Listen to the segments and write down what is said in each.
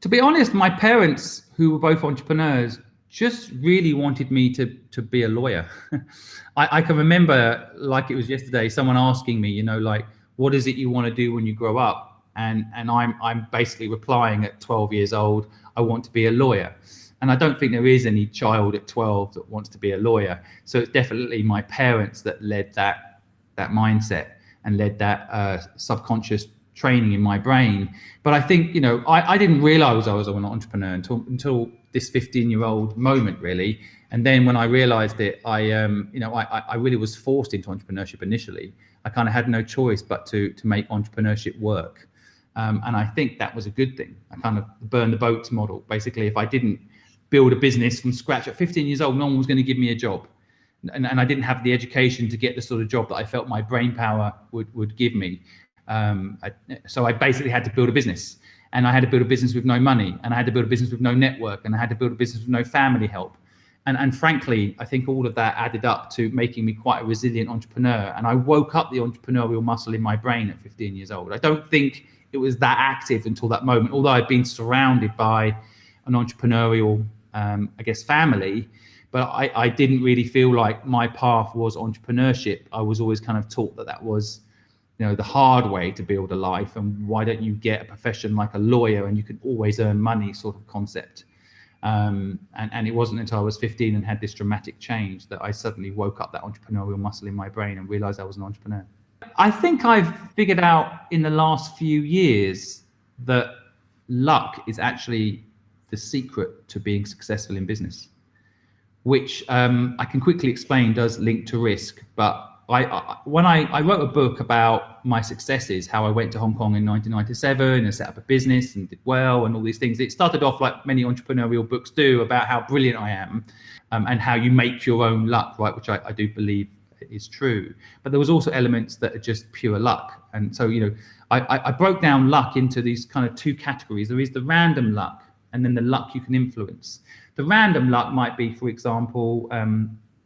To be honest, my parents, who were both entrepreneurs, just really wanted me to be a lawyer. I can remember, like it was yesterday, someone asking me, like, what is it you want to do when you grow up? And I'm basically replying at 12 years old, I want to be a lawyer. And I don't think there is any child at 12 that wants to be a lawyer. So it's definitely my parents that led that mindset and led that subconscious training in my brain. But I think, I didn't realize I was an entrepreneur until this 15-year-old moment, really. And then when I realized it, I really was forced into entrepreneurship initially. I kind of had no choice but to make entrepreneurship work. And I think that was a good thing. I kind of burn the boats model. Basically, if I didn't build a business from scratch at 15 years old, no one was going to give me a job. And I didn't have the education to get the sort of job that I felt my brain power would give me. So I basically had to build a business, and I had to build a business with no money, and I had to build a business with no network, and I had to build a business with no family help. And frankly, I think all of that added up to making me quite a resilient entrepreneur. And I woke up the entrepreneurial muscle in my brain at 15 years old. I don't think it was that active until that moment, although I'd been surrounded by an entrepreneurial, family. But I didn't really feel like my path was entrepreneurship. I was always kind of taught that was, the hard way to build a life, and why don't you get a profession like a lawyer and you can always earn money sort of concept. And it wasn't until I was 15 and had this dramatic change that I suddenly woke up that entrepreneurial muscle in my brain and realized I was an entrepreneur. I think I've figured out in the last few years that luck is actually the secret to being successful in business, which I can quickly explain does link to risk. But when I wrote a book about my successes, how I went to Hong Kong in 1997 and set up a business and did well and all these things. It started off like many entrepreneurial books do, about how brilliant I am, and how you make your own luck, right? Which I do believe is true. But there was also elements that are just pure luck. And so, I broke down luck into these kind of two categories. There is the random luck, and then the luck you can influence. The random luck might be, for example,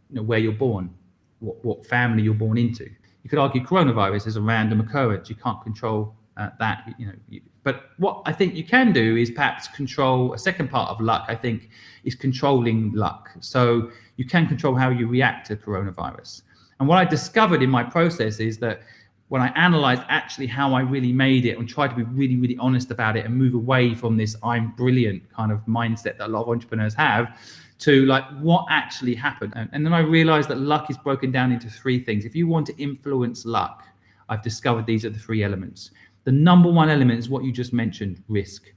where you're born, what family you're born into. You could argue coronavirus is a random occurrence. You can't control that. But what I think you can do is perhaps control a second part of luck. I think is controlling luck. So you can control how you react to coronavirus. And what I discovered in my process is that when I analyzed actually how I really made it and tried to be really, really honest about it and move away from this I'm brilliant kind of mindset that a lot of entrepreneurs have, to like what actually happened. And then I realized that luck is broken down into three things. If you want to influence luck, I've discovered these are the three elements. The number one element is what you just mentioned, risk.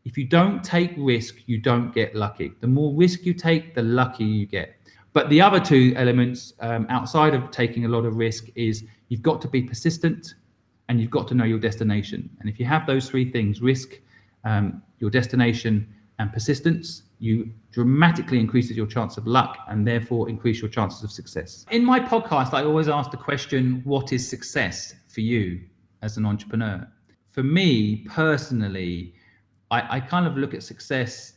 If you don't take risk, you don't get lucky. The more risk you take, the luckier you get. But the other two elements outside of taking a lot of risk is you've got to be persistent and you've got to know your destination. And if you have those three things, risk, your destination, and persistence, you dramatically increases your chance of luck and therefore increase your chances of success. In my podcast, I always ask the question, what is success for you as an entrepreneur? For me personally, I kind of look at success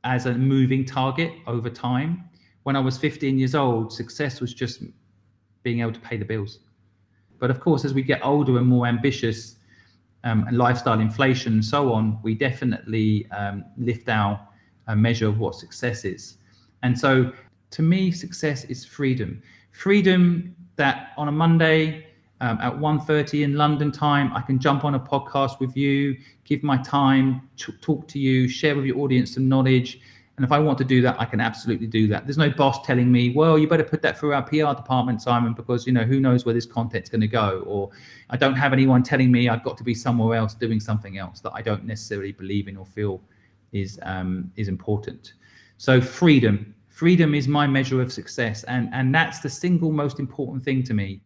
as a moving target over time. When I was 15 years old, success was just being able to pay the bills. But of course, as we get older and more ambitious, and lifestyle inflation and so on, we definitely lift our measure of what success is. And so to me, success is freedom. Freedom that on a Monday at 1:30 in London time, I can jump on a podcast with you, give my time, talk to you, share with your audience some knowledge. And if I want to do that, I can absolutely do that. There's no boss telling me, well, you better put that through our PR department, Simon, because, who knows where this content's going to go. Or I don't have anyone telling me I've got to be somewhere else doing something else that I don't necessarily believe in or feel is important. So freedom is my measure of success. And that's the single most important thing to me.